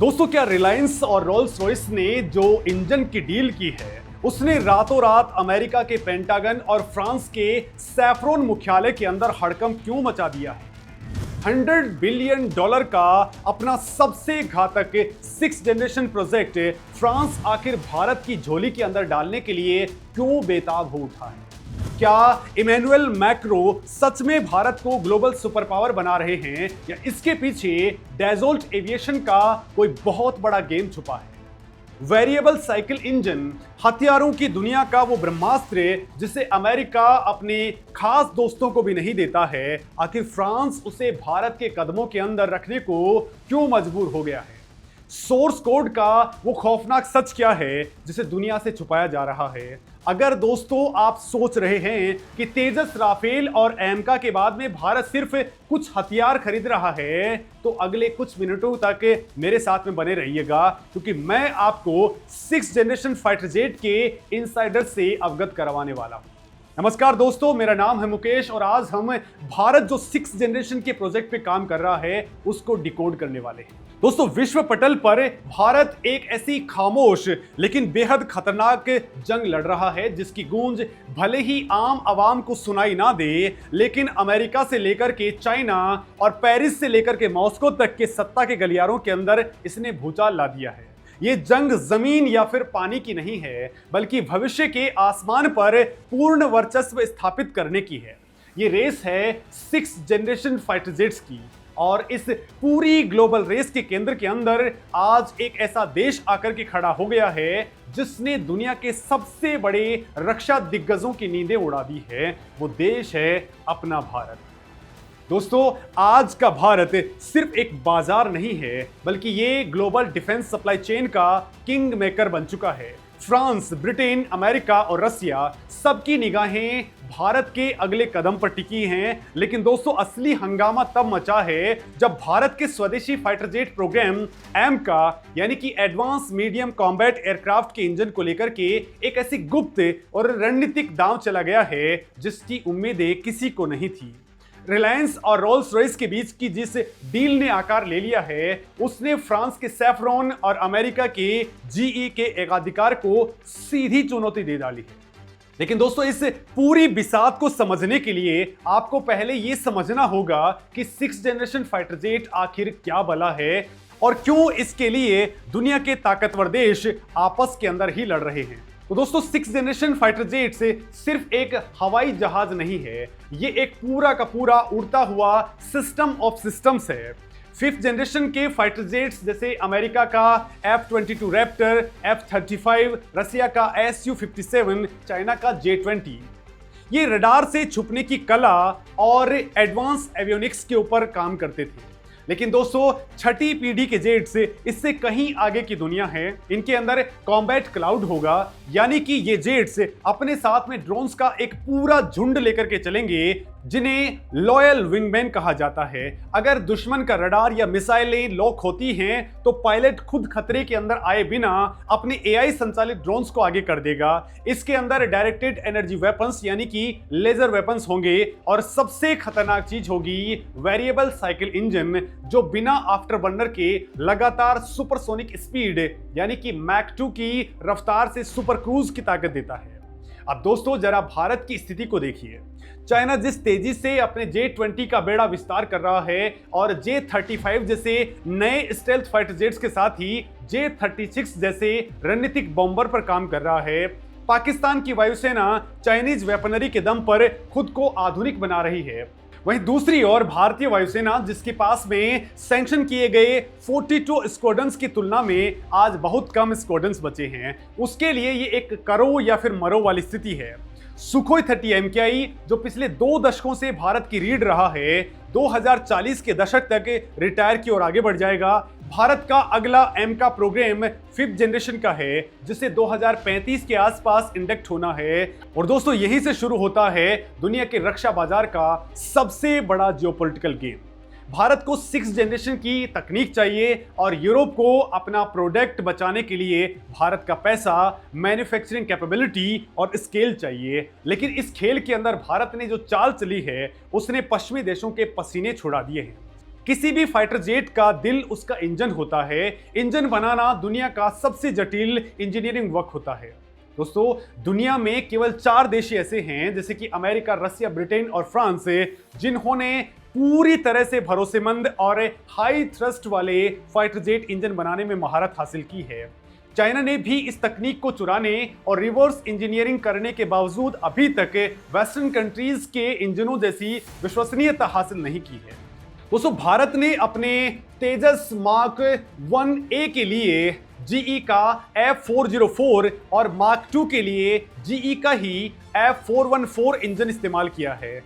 दोस्तों, क्या रिलायंस और रोल्स रॉयस ने जो इंजन की डील की है उसने रातों रात अमेरिका के पेंटागन और फ्रांस के सैफरोन मुख्यालय के अंदर हड़कंप क्यों मचा दिया है? $100 बिलियन का अपना सबसे घातक 6th जनरेशन प्रोजेक्ट फ्रांस आखिर भारत की झोली के अंदर डालने के लिए क्यों बेताब हो उठा है? क्या इमैनुअल मैक्रो सच में भारत को ग्लोबल सुपर पावर बना रहे हैं या इसके पीछे डैजोल्ट एविएशन का कोई बहुत बड़ा गेम छुपा है? वेरिएबल साइकिल इंजन हथियारों की दुनिया का वो ब्रह्मास्त्र जिसे अमेरिका अपने खास दोस्तों को भी नहीं देता है, आखिर फ्रांस उसे भारत के कदमों के अंदर रखने को क्यों मजबूर हो गया है? सोर्स कोड का वो खौफनाक सच क्या है जिसे दुनिया से छुपाया जा रहा है? अगर दोस्तों आप सोच रहे हैं कि तेजस, राफेल और एमका के बाद में भारत सिर्फ कुछ हथियार खरीद रहा है, तो अगले कुछ मिनटों तक मेरे साथ में बने रहिएगा, क्योंकि मैं आपको 6th जनरेशन फाइटर जेट के इनसाइडर से अवगत करवाने वाला हूं। नमस्कार दोस्तों, मेरा नाम है मुकेश और आज हम भारत जो 6th जनरेशन के प्रोजेक्ट पे काम कर रहा है उसको डिकोड करने वाले हैं। दोस्तों, विश्व पटल पर भारत एक ऐसी खामोश लेकिन बेहद खतरनाक जंग लड़ रहा है जिसकी गूंज भले ही आम आवाम को सुनाई ना दे, लेकिन अमेरिका से लेकर के चाइना और पेरिस से लेकर के मॉस्को तक के सत्ता के गलियारों के अंदर इसने भूचाल ला दिया है। ये जंग जमीन या फिर पानी की नहीं है, बल्कि भविष्य के आसमान पर पूर्ण वर्चस्व स्थापित करने की है। ये रेस है 6th जनरेशन फाइटर जेट्स की, और इस पूरी ग्लोबल रेस के केंद्र के अंदर आज एक ऐसा देश आकर के खड़ा हो गया है जिसने दुनिया के सबसे बड़े रक्षा दिग्गजों की नींदें उड़ा दी है। वो देश है अपना भारत। दोस्तों, आज का भारत सिर्फ एक बाजार नहीं है, बल्कि ये ग्लोबल डिफेंस सप्लाई चेन का किंग मेकर बन चुका है। फ्रांस, ब्रिटेन, अमेरिका और रसिया सबकी निगाहें भारत के अगले कदम पर टिकी हैं। लेकिन दोस्तों, असली हंगामा तब मचा है जब भारत के स्वदेशी फाइटर जेट प्रोग्राम एमका यानी कि एडवांस मीडियम कॉम्बैट एयरक्राफ्ट के इंजन को लेकर के एक ऐसी गुप्त और रणनीतिक दांव चला गया है जिसकी उम्मीदें किसी को नहीं थी। रिलायंस और रोल्स रॉयस के बीच की जिस डील ने आकार ले लिया है उसने फ्रांस के सैफरॉन और अमेरिका के जीई के एकाधिकार को सीधी चुनौती दे डाली है। लेकिन दोस्तों, इस पूरी बिसात को समझने के लिए आपको पहले यह समझना होगा कि 6th जनरेशन फाइटर जेट आखिर क्या बला है और क्यों इसके लिए दुनिया के ताकतवर देश आपस के अंदर ही लड़ रहे हैं। तो दोस्तों, 6th जनरेशन फाइटर जेट से सिर्फ एक हवाई जहाज नहीं है, ये एक पूरा का पूरा उड़ता हुआ सिस्टम ऑफ सिस्टम्स है। 5th जनरेशन के फाइटर जेट्स जैसे अमेरिका का F-22 रैप्टर, F-35, रसिया का Su-57, चाइना का J-20, ये रडार से छुपने की कला और एडवांस एवियोनिक्स के ऊपर काम करते थे। लेकिन दोस्तों, छठी पीढ़ी के जेट्स इससे कहीं आगे की दुनिया है। इनके अंदर कॉम्बैट क्लाउड होगा, यानी कि ये जेट्स अपने साथ में ड्रोन्स का एक पूरा झुंड लेकर के चलेंगे जिन्हें लॉयल विंगमैन कहा जाता है। अगर दुश्मन का रडार या मिसाइलें लॉक होती हैं तो पायलट खुद खतरे के अंदर आए बिना अपने एआई संचालित ड्रोन्स को आगे कर देगा। इसके अंदर डायरेक्टेड एनर्जी वेपन्स यानी कि लेजर वेपन्स होंगे और सबसे खतरनाक चीज होगी वेरिएबल साइकिल इंजन, जो बिना आफ्टर बर्नर के लगातार सुपरसोनिक स्पीड यानी कि मैक 2 की रफ्तार से सुपर क्रूज की ताकत देता है। अब दोस्तों, जरा भारत की स्थिति को देखिए। चाइना जिस तेजी से अपने J-20 का बेड़ा विस्तार कर रहा है और J-35 जैसे नए स्टेल्थ फाइटर जेट्स के साथ ही J-36 जैसे रणनीतिक बॉम्बर पर काम कर रहा है, पाकिस्तान की वायुसेना चाइनीज वेपनरी के दम पर खुद को आधुनिक बना रही है। वहीं दूसरी ओर भारतीय वायुसेना, जिसके पास में सैंक्शन किए गए 42 स्क्वाड्रन्स की तुलना में आज बहुत कम स्क्वाड्रन्स बचे हैं, उसके लिए ये एक करो या फिर मरो वाली स्थिति है। सुखोई 30 MKI जो पिछले 2 दशकों से भारत की रीढ़ रहा है, 2040 के दशक तक रिटायर की ओर आगे बढ़ जाएगा। भारत का अगला एमका प्रोग्राम 5th जनरेशन का है जिसे 2035 के आसपास इंडक्ट होना है। और दोस्तों, यहीं से शुरू होता है दुनिया के रक्षा बाजार का सबसे बड़ा जियोपॉलिटिकल गेम। भारत को 6th जनरेशन की तकनीक चाहिए और यूरोप को अपना प्रोडक्ट बचाने के लिए भारत का पैसा, मैन्युफैक्चरिंग कैपेबिलिटी और स्केल चाहिए। लेकिन इस खेल के अंदर भारत ने जो चाल चली है उसने पश्चिमी देशों के पसीने छुड़ा दिए हैं। किसी भी फाइटर जेट का दिल उसका इंजन होता है। इंजन बनाना दुनिया का सबसे जटिल इंजीनियरिंग वर्क होता है। दोस्तों, दुनिया में केवल 4 देश ऐसे हैं जैसे कि अमेरिका, रसिया, ब्रिटेन और फ्रांस, जिन्होंने पूरी तरह से भरोसेमंद और हाई थ्रस्ट वाले फाइटर जेट इंजन बनाने में महारत हासिल की है। चाइना ने भी इस तकनीक को चुराने और रिवर्स इंजीनियरिंग करने के बावजूद अभी तक वेस्टर्न कंट्रीज के इंजनों जैसी विश्वसनीयता हासिल नहीं की है। दोस्तों, भारत ने अपने तेजस मार्क 1A के लिए जीई का F404 और मार्क 2 के लिए जीई का ही F414 इंजन इस्तेमाल किया है।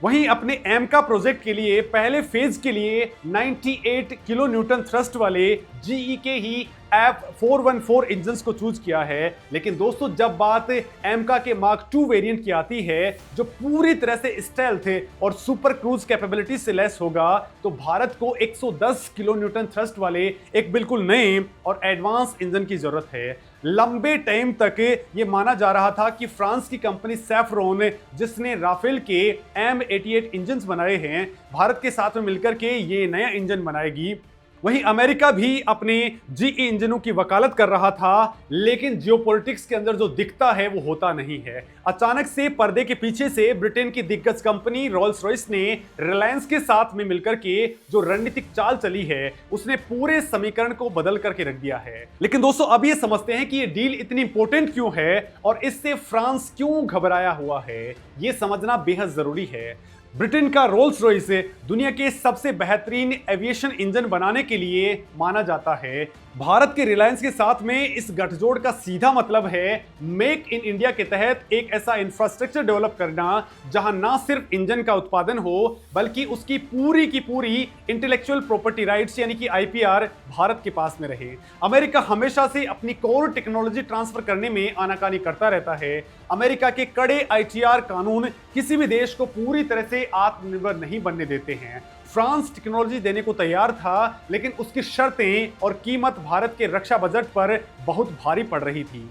वहीं अपने एमका प्रोजेक्ट के लिए पहले फेज के लिए 98 किलो न्यूटन थ्रस्ट वाले जीई के ही F414 इंजन्स को चूज किया है। लेकिन दोस्तों, जब बात एमका के मार्क 2 वेरिएंट की आती है जो पूरी तरह से स्टेल्थ और सुपर क्रूज कैपेबिलिटी से लेस होगा, तो भारत को 110 किलो न्यूटन थ्रस्ट वाले एक बिल्कुल नए और एडवांस इंजन की जरूरत है। लंबे टाइम तक ये माना जा रहा था कि फ्रांस की कंपनी सैफ्रॉन, जिसने राफेल के M88 इंजन्स बनाए हैं, भारत के साथ में मिलकर के ये नया इंजन बनाएगी। वहीं अमेरिका भी अपने जीई इंजनों की वकालत कर रहा था, लेकिन जियोपॉलिटिक्स के अंदर जो दिखता है वो होता नहीं है। अचानक से पर्दे के पीछे से ब्रिटेन की दिग्गज कंपनी रोल्स रॉयस ने रिलायंस के साथ में मिलकर के जो रणनीतिक चाल चली है, उसने पूरे समीकरण को बदल करके रख दिया है। लेकिन दोस्तों, अब ये समझते हैं कि ये डील इतनी इंपॉर्टेंट क्यों है और इससे फ्रांस क्यों घबराया हुआ है, ये समझना बेहद जरूरी है। ब्रिटेन का रोल्स रॉयस दुनिया के सबसे बेहतरीन एविएशन इंजन बनाने के लिए माना जाता है। भारत के रिलायंस के साथ में इस गठजोड़ का सीधा मतलब है मेक इन इंडिया के तहत एक ऐसा इंफ्रास्ट्रक्चर डेवलप करना जहां ना सिर्फ इंजन का उत्पादन हो, बल्कि उसकी पूरी की पूरी इंटेलेक्चुअल प्रॉपर्टी राइट्स यानी कि आईपीआर भारत के पास में रहे। अमेरिका हमेशा से अपनी कोर टेक्नोलॉजी ट्रांसफर करने में आनाकानी करता रहता है। अमेरिका के कड़े आईटीआर कानून किसी भी देश को पूरी तरह से आत्मनिर्भर नहीं बनने देते हैं। फ्रांस टेक्नोलॉजी देने को तैयार था, लेकिन उसकी शर्तें और कीमत भारत के रक्षा बजट पर बहुत भारी पड़ रही थी।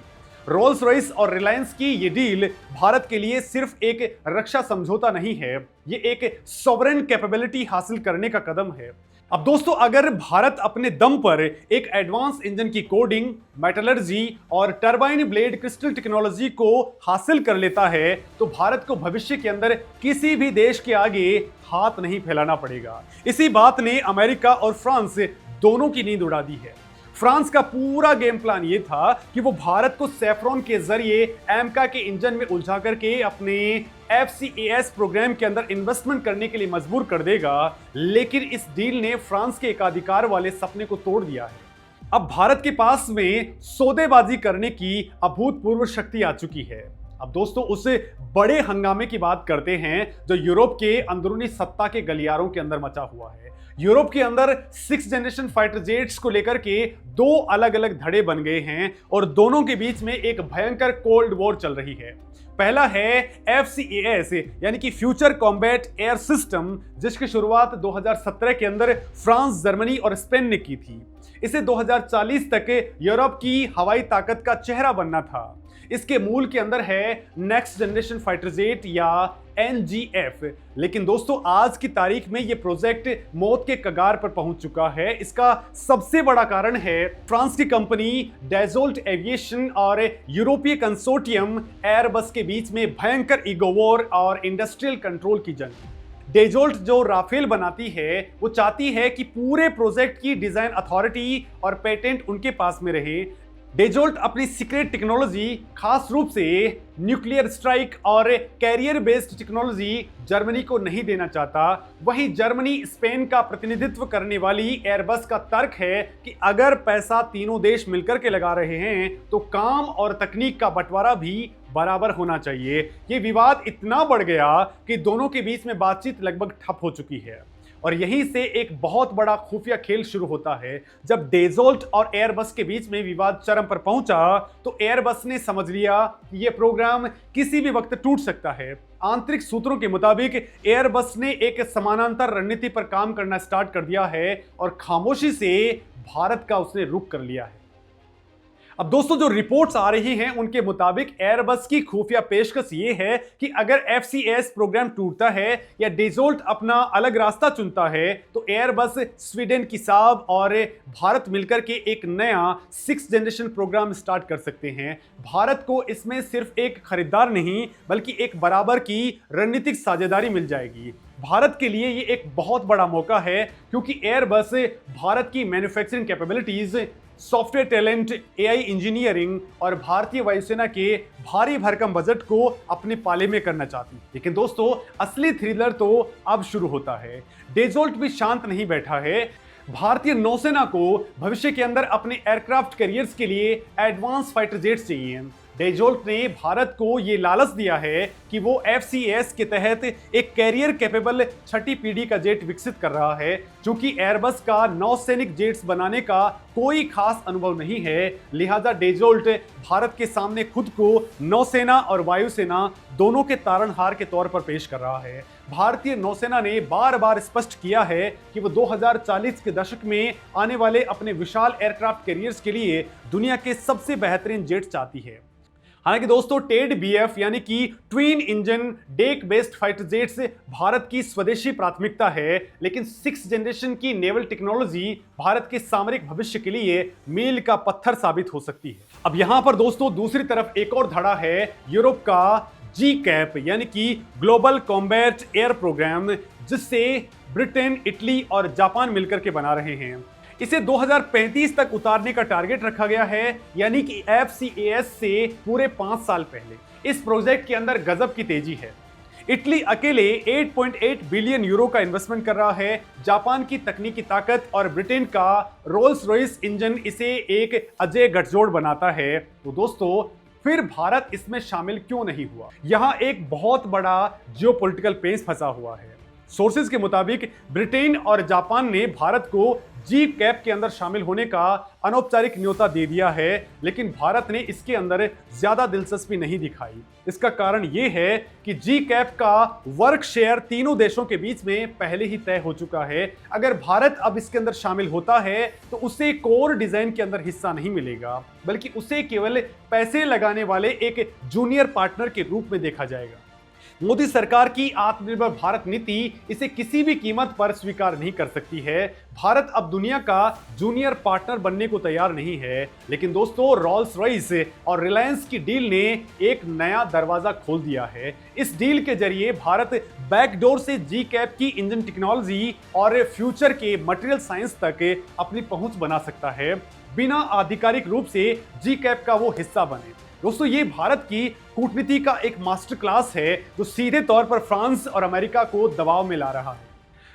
रोल्स रॉयस और रिलायंस की ये डील भारत के लिए सिर्फ एक रक्षा समझौता नहीं है, ये एक सॉवरेन कैपेबिलिटी हासिल करने का कदम है। अब दोस्तों, अगर भारत अपने दम पर एक एडवांस इंजन की कोडिंग, मेटलर्जी और टरबाइन ब्लेड क्रिस्टल टेक्नोलॉजी को हासिल कर लेता है, तो भारत को भविष्य के अंदर किसी भी देश के आगे हाथ नहीं फैलाना पड़ेगा। इसी बात ने अमेरिका और फ्रांस दोनों की नींद उड़ा दी है। फ्रांस का पूरा गेम प्लान ये था कि वो भारत को सैफ्रॉन के जरिए एमका के इंजन में उलझा करके अपने FCAS प्रोग्राम के अंदर इन्वेस्टमेंट करने के लिए मजबूर कर देगा। लेकिन इस डील ने फ्रांस के एकाधिकार वाले सपने को तोड़ दिया है। अब भारत के पास में सौदेबाजी करने की अभूतपूर्व शक्ति आ चुकी है। अब दोस्तों, उस बड़े हंगामे की बात करते हैं जो यूरोप के अंदरूनी सत्ता के गलियारों के अंदर मचा हुआ है। यूरोप के अंदर 6th जनरेशन फाइटर जेट्स को लेकर के 2 अलग अलग धड़े बन गए हैं और दोनों के बीच में एक भयंकर कोल्ड वॉर चल रही है। पहला है FCAS यानी कि फ्यूचर कॉम्बैट एयर सिस्टम, जिसकी शुरुआत 2017 के अंदर फ्रांस, जर्मनी और स्पेन ने की थी। इसे 2040 तक यूरोप की हवाई ताकत का चेहरा बनना था। इसके मूल के अंदर है नेक्स्ट जनरेशन फाइटर जेट या NGF। लेकिन दोस्तों, आज की तारीख में यह प्रोजेक्ट मौत के कगार पर पहुंच चुका है। इसका सबसे बड़ा कारण है फ्रांस की कंपनी डेजोल्ट एविएशन और यूरोपीय कंसोर्टियम एयरबस के बीच में भयंकर ईगो वॉर और इंडस्ट्रियल कंट्रोल की जंग। डेजोल्ट जो राफेल बनाती है, वो चाहती है कि पूरे प्रोजेक्ट की डिजाइन अथॉरिटी और पेटेंट उनके पास में रहे। डेजोल्ट अपनी सीक्रेट टेक्नोलॉजी, खास रूप से न्यूक्लियर स्ट्राइक और कैरियर बेस्ड टेक्नोलॉजी जर्मनी को नहीं देना चाहता। वहीं जर्मनी स्पेन का प्रतिनिधित्व करने वाली एयरबस का तर्क है कि अगर पैसा तीनों देश मिलकर के लगा रहे हैं तो काम और तकनीक का बंटवारा भी बराबर होना चाहिए। ये विवाद इतना बढ़ गया कि दोनों के बीच में बातचीत लगभग ठप हो चुकी है और यहीं से एक बहुत बड़ा खुफिया खेल शुरू होता है। जब डेजोल्ट और एयरबस के बीच में विवाद चरम पर पहुंचा तो एयरबस ने समझ लिया कि यह प्रोग्राम किसी भी वक्त टूट सकता है। आंतरिक सूत्रों के मुताबिक एयरबस ने एक समानांतर रणनीति पर काम करना स्टार्ट कर दिया है और खामोशी से भारत का उसने रुख कर लिया है। अब दोस्तों जो रिपोर्ट्स आ रही हैं उनके मुताबिक एयरबस की खुफिया पेशकश ये है कि अगर FCAS प्रोग्राम टूटता है या डेजोल्ट अपना अलग रास्ता चुनता है तो एयरबस, स्वीडन की साब और भारत मिलकर के एक नया 6th जनरेशन प्रोग्राम स्टार्ट कर सकते हैं। भारत को इसमें सिर्फ एक खरीदार नहीं बल्कि एक बराबर की रणनीतिक साझेदारी मिल जाएगी। भारत के लिए ये एक बहुत बड़ा मौका है क्योंकि एयरबस भारत की manufacturing capabilities, software talent, AI engineering और भारतीय वायुसेना के भारी भरकम बजट को अपने पाले में करना चाहती। लेकिन दोस्तों असली थ्रिलर तो अब शुरू होता है। डेजोल्ट भी शांत नहीं बैठा है। भारतीय नौसेना को भविष्य के अंदर अपने एयरक्राफ्ट कैरियर्स के लिए एडवांस फाइटर जेट्स चाहिए। डेजोल्ट ने भारत को ये लालच दिया है कि वो FCAS के तहत एक कैरियर कैपेबल 6ठी पीढ़ी का जेट विकसित कर रहा है। चूंकि एयरबस का नौसैनिक जेट्स बनाने का कोई खास अनुभव नहीं है, लिहाजा डेजोल्ट भारत के सामने खुद को नौसेना और वायुसेना दोनों के तारणहार के तौर पर पेश कर रहा है। भारतीय नौसेना ने बार बार स्पष्ट किया है कि वो 2040 के दशक में आने वाले अपने विशाल एयरक्राफ्ट कैरियर्स के लिए दुनिया के सबसे बेहतरीन जेट्स चाहती है। हालांकि दोस्तों टेड BF यानी कि twin engine deck based fighter jets Bharat की स्वदेशी प्राथमिकता है, लेकिन 6th जनरेशन की नेवल टेक्नोलॉजी भारत के सामरिक भविष्य के लिए मील का पत्थर साबित हो सकती है। अब यहां पर दोस्तों दूसरी तरफ एक और धड़ा है यूरोप का GCAP यानी कि ग्लोबल कॉम्बैट एयर प्रोग्राम, जिससे ब्रिटेन, इटली और जापान मिलकर के बना रहे हैं। इसे 2035 तक उतारने का टारगेट रखा गया है, यानी कि FCAS से पूरे 5 साल पहले। इस प्रोजेक्ट के अंदर गजब की तेजी है। इटली अकेले 8.8 बिलियन यूरो का इन्वेस्टमेंट कर रहा है। जापान की तकनीकी ताकत और ब्रिटेन का रोल्स रॉयस इंजन इसे एक अजय गठजोड़ बनाता है। तो दोस्तों फिर भारत इसमें शामिल क्यों नहीं हुआ? यहां एक बहुत बड़ा जियोपॉलिटिकल पेंच फंसा हुआ है। सोर्सेज के मुताबिक ब्रिटेन और जापान ने भारत को GCAP के अंदर शामिल होने का अनौपचारिक न्योता दे दिया है, लेकिन भारत ने इसके अंदर ज्यादा दिलचस्पी नहीं दिखाई। इसका कारण यह है कि GCAP का वर्क शेयर तीनों देशों के बीच में पहले ही तय हो चुका है। अगर भारत अब इसके अंदर शामिल होता है तो उसे कोर डिजाइन के अंदर हिस्सा नहीं मिलेगा, बल्कि उसे केवल पैसे लगाने वाले एक जूनियर पार्टनर के रूप में देखा जाएगा। मोदी सरकार की आत्मनिर्भर भारत नीति इसे किसी भी कीमत पर स्वीकार नहीं कर सकती है। भारत अब दुनिया का जूनियर पार्टनर बनने को तैयार नहीं है। लेकिन दोस्तों रोल्स रॉयस और रिलायंस की डील ने एक नया दरवाजा खोल दिया है। इस डील के जरिए भारत बैकडोर से GCAP की इंजन टेक्नोलॉजी और फ्यूचर के मटेरियल साइंस तक अपनी पहुंच बना सकता है, बिना आधिकारिक रूप से GCAP का वो हिस्सा बने। दोस्तों ये भारत की कूटनीति का एक मास्टर क्लास है जो सीधे तौर पर फ्रांस और अमेरिका को दबाव में ला रहा है।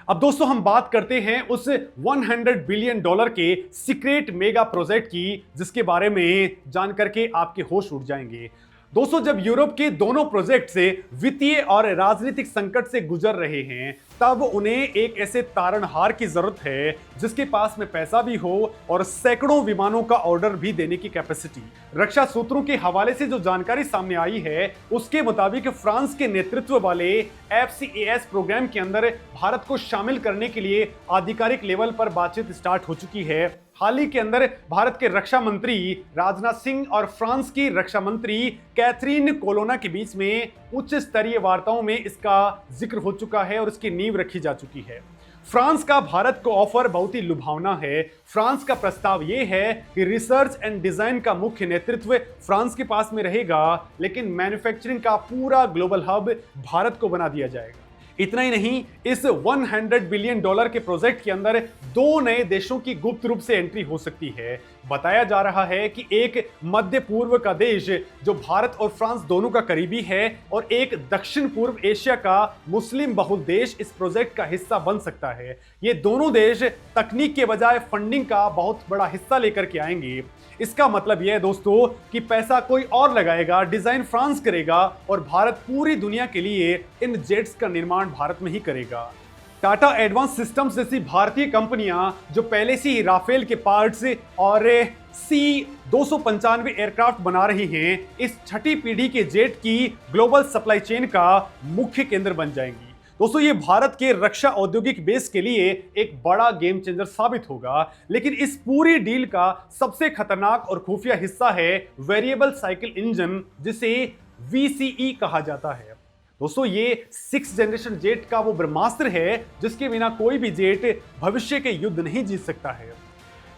अब दोस्तों हम बात करते हैं उस $100 बिलियन के सीक्रेट मेगा प्रोजेक्ट की, जिसके बारे में जानकर के आपके होश उड़ जाएंगे। दोस्तों जब यूरोप के दोनों प्रोजेक्ट से वित्तीय और राजनीतिक संकट से गुजर रहे हैं, तब उन्हें एक ऐसे तारणहार की जरूरत है जिसके पास में पैसा भी हो और सैकड़ों विमानों का ऑर्डर भी देने की कैपेसिटी। रक्षा सूत्रों के हवाले से जो जानकारी सामने आई है उसके मुताबिक फ्रांस के नेतृत्व वाले FCAS प्रोग्राम के अंदर भारत को शामिल करने के लिए आधिकारिक लेवल पर बातचीत स्टार्ट हो चुकी है। हाल ही के अंदर भारत के रक्षा मंत्री राजनाथ सिंह और फ्रांस की रक्षा मंत्री कैथरीन कोलोना के बीच में उच्च स्तरीय वार्ताओं में इसका जिक्र हो चुका है और इसकी नींव रखी जा चुकी है। फ्रांस का भारत को ऑफर बहुत ही लुभावना है। फ्रांस का प्रस्ताव यह है कि रिसर्च एंड डिजाइन का मुख्य नेतृत्व फ्रांस के पास में रहेगा, लेकिन मैन्युफैक्चरिंग का पूरा ग्लोबल हब भारत को बना दिया जाएगा। इतना ही नहीं, इस $100 बिलियन के प्रोजेक्ट के अंदर 2 नए देशों की गुप्त रूप से एंट्री हो सकती है। बताया जा रहा है कि एक मध्य पूर्व का देश जो भारत और फ्रांस दोनों का करीबी है और एक दक्षिण पूर्व एशिया का मुस्लिम बहुल देश इस प्रोजेक्ट का हिस्सा बन सकता है। ये दोनों देश तकनीक के बजाय फंडिंग का बहुत बड़ा हिस्सा लेकर के आएंगे। इसका मतलब यह है दोस्तों कि पैसा कोई और लगाएगा, डिजाइन फ्रांस करेगा और भारत पूरी दुनिया के लिए इन जेट्स का निर्माण भारत में ही करेगा। टाटा एडवांस सिस्टम्स जैसी भारतीय कंपनियां जो पहले से ही राफेल के पार्ट्स और C-295 एयरक्राफ्ट बना रही हैं, इस 6ठी पीढ़ी के जेट की ग्लोबल सप्लाई चेन का मुख्य केंद्र बन जाएंगी। दोस्तों ये भारत के रक्षा औद्योगिक बेस के लिए एक बड़ा गेम चेंजर साबित होगा, लेकिन इस पूरी डील का सबसे खतरनाक और खुफिया हिस्सा है वेरिएबल साइकिल इंजन, जिसे VCE कहा जाता है। दोस्तों ये 6th जनरेशन जेट का वो ब्रह्मास्त्र है जिसके बिना कोई भी जेट भविष्य के युद्ध नहीं जीत सकता है।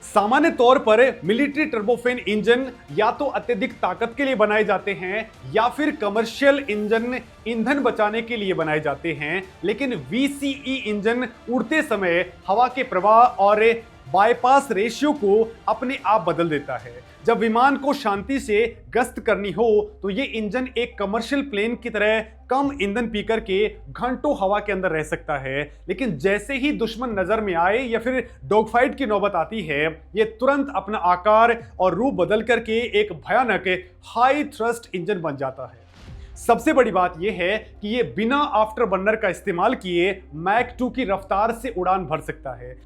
सामान्य तौर पर मिलिट्री टर्बोफेन इंजन या तो अत्यधिक ताकत के लिए बनाए जाते हैं या फिर कमर्शियल इंजन ईंधन बचाने के लिए बनाए जाते हैं, लेकिन VCE इंजन उड़ते समय हवा के प्रवाह और बाईपास रेशियो को अपने आप बदल देता है। जब विमान को शांति से गश्त करनी हो तो ये इंजन एक कमर्शियल प्लेन की तरह कम ईंधन पीकर के घंटों हवा के अंदर रह सकता है, लेकिन जैसे ही दुश्मन नजर में आए या फिर डॉगफाइट की नौबत आती है, ये तुरंत अपना आकार और रूप बदल करके एक भयानक हाई थ्रस्ट इंजन बन जाता है। सबसे बड़ी बात यह है कि ये बिना आफ्टर बर्नर का इस्तेमाल किए मैक 2 की रफ्तार से उड़ान भर सकता है।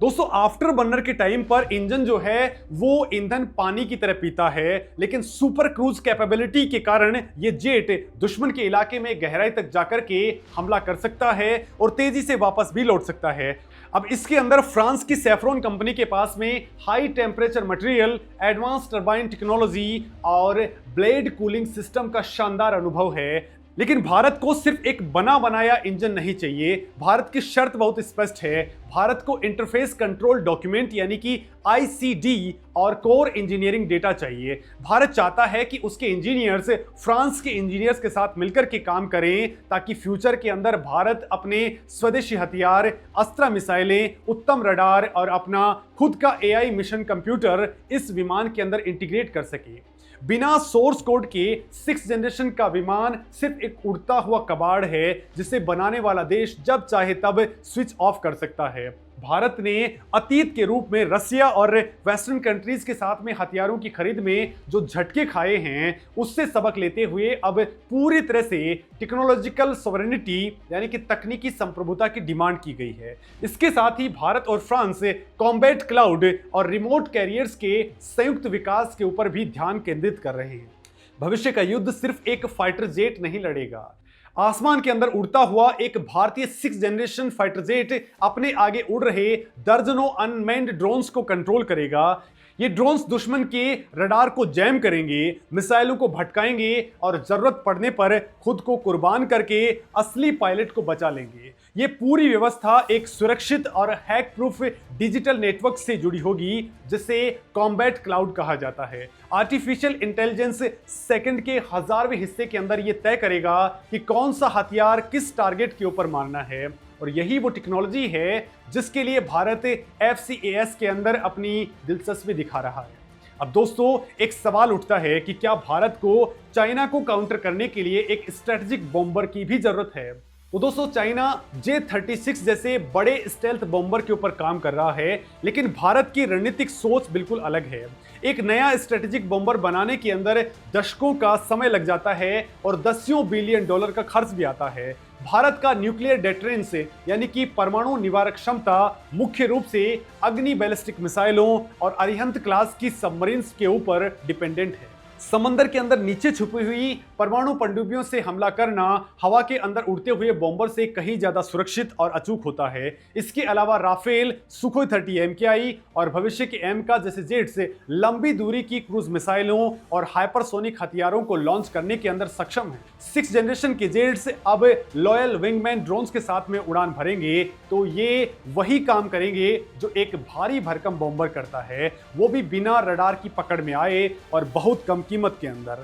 दोस्तों आफ्टर बर्नर के टाइम पर इंजन जो है वो ईंधन पानी की तरह पीता है, लेकिन सुपर क्रूज कैपेबिलिटी के कारण ये जेट दुश्मन के इलाके में गहराई तक जाकर के हमला कर सकता है और तेजी से वापस भी लौट सकता है। अब इसके अंदर फ्रांस की सैफ्रॉन कंपनी के पास में high temperature material, advance turbine technology और ब्लेड कूलिंग सिस्टम का शानदार अनुभव है। लेकिन भारत को सिर्फ एक बना बनाया इंजन नहीं चाहिए। भारत की शर्त बहुत स्पष्ट है। भारत को इंटरफेस कंट्रोल डॉक्यूमेंट यानी कि ICD और कोर इंजीनियरिंग डेटा चाहिए। भारत चाहता है कि उसके इंजीनियर्स फ्रांस के इंजीनियर्स के साथ मिलकर के काम करें, ताकि फ्यूचर के अंदर भारत अपने स्वदेशी हथियार, अस्त्र मिसाइलें, उत्तम रडार और अपना खुद का AI मिशन कंप्यूटर इस विमान के अंदर इंटीग्रेट कर सके। बिना सोर्स कोड के 6th जनरेशन का विमान सिर्फ एक उड़ता हुआ कबाड़ है, जिसे बनाने वाला देश जब चाहे तब स्विच ऑफ कर सकता है। भारत ने अतीत के रूप में रसिया और वेस्टर्न कंट्रीज के साथ में हथियारों की खरीद में जो झटके खाए हैं, उससे सबक लेते हुए अब पूरी तरह से टेक्नोलॉजिकल सॉवरेनिटी यानी कि तकनीकी संप्रभुता की डिमांड की गई है। इसके साथ ही भारत और फ्रांस कॉम्बैट क्लाउड और रिमोट कैरियर्स के संयुक्त विकास के ऊपर भी ध्यान केंद्रित कर रहे हैं। भविष्य का युद्ध सिर्फ एक फाइटर जेट नहीं लड़ेगा। आसमान के अंदर उड़ता हुआ एक भारतीय 6th जनरेशन फाइटर जेट अपने आगे उड़ रहे दर्जनों अनमैन्ड ड्रोन्स को कंट्रोल करेगा। ये ड्रोन्स दुश्मन के रडार को जैम करेंगे, मिसाइलों को भटकाएंगे और जरूरत पड़ने पर खुद को कुर्बान करके असली पायलट को बचा लेंगे। ये पूरी व्यवस्था एक सुरक्षित और हैक प्रूफ डिजिटल नेटवर्क से जुड़ी होगी, जिसे कॉम्बैट क्लाउड कहा जाता है। आर्टिफिशियल इंटेलिजेंस सेकंड के 1000वें हिस्से के अंदर ये तय करेगा कि कौन सा हथियार किस टारगेट के ऊपर मारना है, और यही वो टेक्नोलॉजी है जिसके लिए भारत FCAS के अंदर अपनी दिलचस्पी दिखा रहा है। अब दोस्तों एक सवाल उठता है कि क्या भारत को चाइना को काउंटर करने के लिए एक स्ट्रेटेजिक बॉम्बर की भी जरूरत है? तो दोस्तों चाइना J-36 जैसे बड़े स्टेल्थ बॉम्बर के ऊपर काम कर रहा है, लेकिन भारत की रणनीतिक सोच बिल्कुल अलग है। एक नया स्ट्रेटेजिक बॉम्बर बनाने के अंदर दशकों का समय लग जाता है और $10 बिलियन का खर्च भी आता है। भारत का न्यूक्लियर डेटरेंस यानी कि परमाणु निवारक क्षमता मुख्य रूप से अग्नि बैलिस्टिक मिसाइलों और अरिहंत क्लास की सबमरीन्स के ऊपर डिपेंडेंट है। समंदर के अंदर नीचे छुपी हुई परमाणु पनडुब्बियों से हमला करना हवा के अंदर उड़ते हुए बॉम्बर से कहीं ज्यादा सुरक्षित और अचूक होता है। इसके अलावा राफेल, सुखोई 30 MKI और भविष्य के एमका जैसे जेट्स लंबी दूरी की क्रूज मिसाइलों और हाइपरसोनिक हथियारों को लॉन्च करने के अंदर सक्षम है। 6th जनरेशन के जेट्स अब लॉयल विंगमैन ड्रोन्स के साथ में उड़ान भरेंगे तो ये वही काम करेंगे जो एक भारी भरकम बॉम्बर करता है, वो भी बिना रडार की पकड़ में आए और बहुत कम कीमत के अंदर।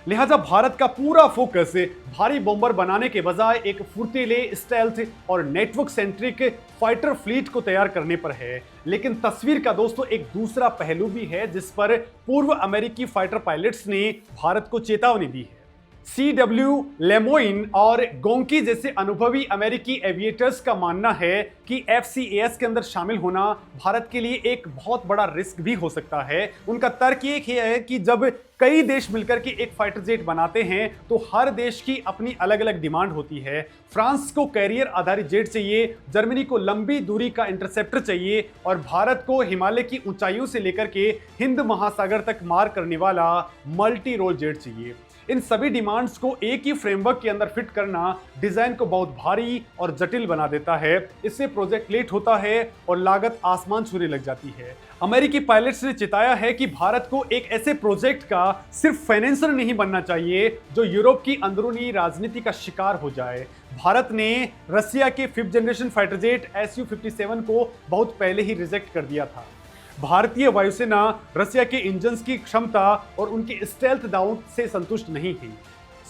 लिहाजा भारत का पूरा फोकस भारी बॉम्बर बनाने के बजाय एक फुर्तीले, स्टेल्थ और नेटवर्क सेंट्रिक फाइटर फ्लीट को तैयार करने पर है। लेकिन तस्वीर का दोस्तों एक दूसरा पहलू भी है जिस पर पूर्व अमेरिकी फाइटर पायलट्स ने भारत को चेतावनी दी है। CW लेमोइन और गोंकी जैसे अनुभवी अमेरिकी एविएटर्स का मानना है कि FCAS के अंदर शामिल होना भारत के लिए एक बहुत बड़ा रिस्क भी हो सकता है। उनका तर्क ये है कि जब कई देश मिलकर के एक फाइटर जेट बनाते हैं तो हर देश की अपनी अलग अलग डिमांड होती है। फ्रांस को कैरियर आधारित जेट चाहिए, जर्मनी को लंबी दूरी का इंटरसेप्टर चाहिए और भारत को हिमालय की ऊंचाइयों से लेकर के हिंद महासागर तक मार करने वाला मल्टी रोल जेट चाहिए। इन सभी डिमांड्स को एक ही फ्रेमवर्क के अंदर फिट करना डिजाइन को बहुत भारी और जटिल बना देता है। इससे प्रोजेक्ट लेट होता है और लागत आसमान छूने लग जाती है। अमेरिकी पायलट्स ने चिताया है कि भारत को एक ऐसे प्रोजेक्ट का सिर्फ फाइनेंसर नहीं बनना चाहिए जो यूरोप की अंदरूनी राजनीति का शिकार हो जाए। भारत ने रसिया के 5th generation fighter jet Su-57 को बहुत पहले ही रिजेक्ट कर दिया था। भारतीय वायुसेना रसिया के इंजन्स की क्षमता और उनके स्टेल्थ दावों से संतुष्ट नहीं थी।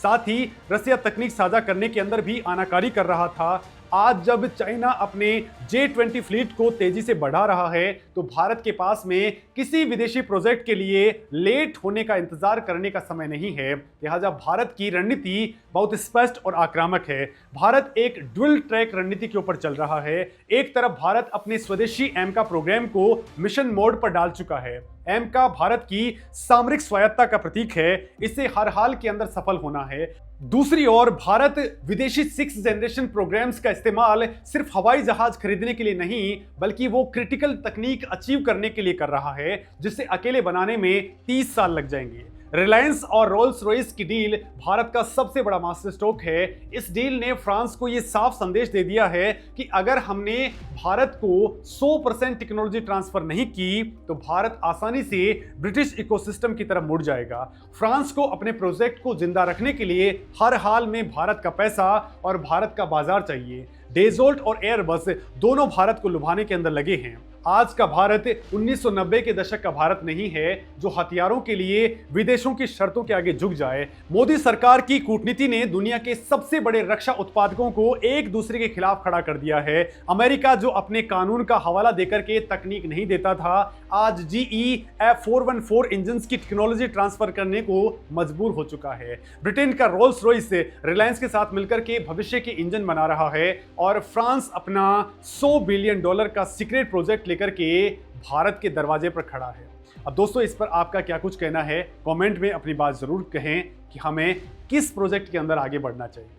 साथ ही रसिया तकनीक साझा करने के अंदर भी आनाकानी कर रहा था। आज जब चाइना अपने J-20 फ्लीट को तेजी से बढ़ा रहा है तो भारत के पास में किसी विदेशी प्रोजेक्ट के लिए लेट होने का इंतजार करने का समय नहीं है। लिहाजा भारत की रणनीति बहुत स्पष्ट और आक्रामक है। भारत एक ड्युअल ट्रैक रणनीति के ऊपर चल रहा है। एक तरफ भारत अपने स्वदेशी एमका प्रोग्राम को मिशन मोड पर डाल चुका है। एमका भारत की सामरिक स्वायत्तता का प्रतीक है, इसे हर हाल के अंदर सफल होना है। दूसरी ओर भारत विदेशी 6th जनरेशन प्रोग्राम्स का इस्तेमाल सिर्फ हवाई जहाज खरीदने के लिए नहीं बल्कि वो क्रिटिकल तकनीक अचीव करने के लिए कर रहा है जिसे अकेले बनाने में 30 साल लग जाएंगे। रिलायंस और रोल्स रॉयस की डील भारत का सबसे बड़ा मास्टर स्ट्रोक है। इस डील ने फ्रांस को यह साफ संदेश दे दिया है कि अगर हमने भारत को 100% टेक्नोलॉजी ट्रांसफर नहीं की तो भारत आसानी से ब्रिटिश इकोसिस्टम की तरफ मुड़ जाएगा। फ्रांस को अपने प्रोजेक्ट को जिंदा रखने के लिए हर हाल में भारत का पैसा और भारत का बाजार चाहिए। डेजोल्ट और एयरबस दोनों भारत को लुभाने के अंदर लगे हैं। आज का भारत 1990 के दशक का भारत नहीं है जो हथियारों के लिए विदेशों की शर्तों के आगे झुक जाए। मोदी सरकार की कूटनीति ने दुनिया के सबसे बड़े रक्षा उत्पादकों को एक दूसरे के खिलाफ खड़ा कर दिया है। अमेरिका जो अपने कानून का हवाला देकर के तकनीक नहीं देता था, आज GE F414 इंजन की टेक्नोलॉजी ट्रांसफर करने को मजबूर हो चुका है। ब्रिटेन का रोल्स रॉयस रिलायंस के साथ मिलकर के भविष्य के इंजन बना रहा है और फ्रांस अपना $100 बिलियन का सीक्रेट प्रोजेक्ट लेकर के भारत के दरवाजे पर खड़ा है। अब दोस्तों, इस पर आपका क्या कुछ कहना है? कमेंट में अपनी बात जरूर कहें कि हमें किस प्रोजेक्ट के अंदर आगे बढ़ना चाहिए।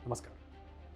नमस्कार।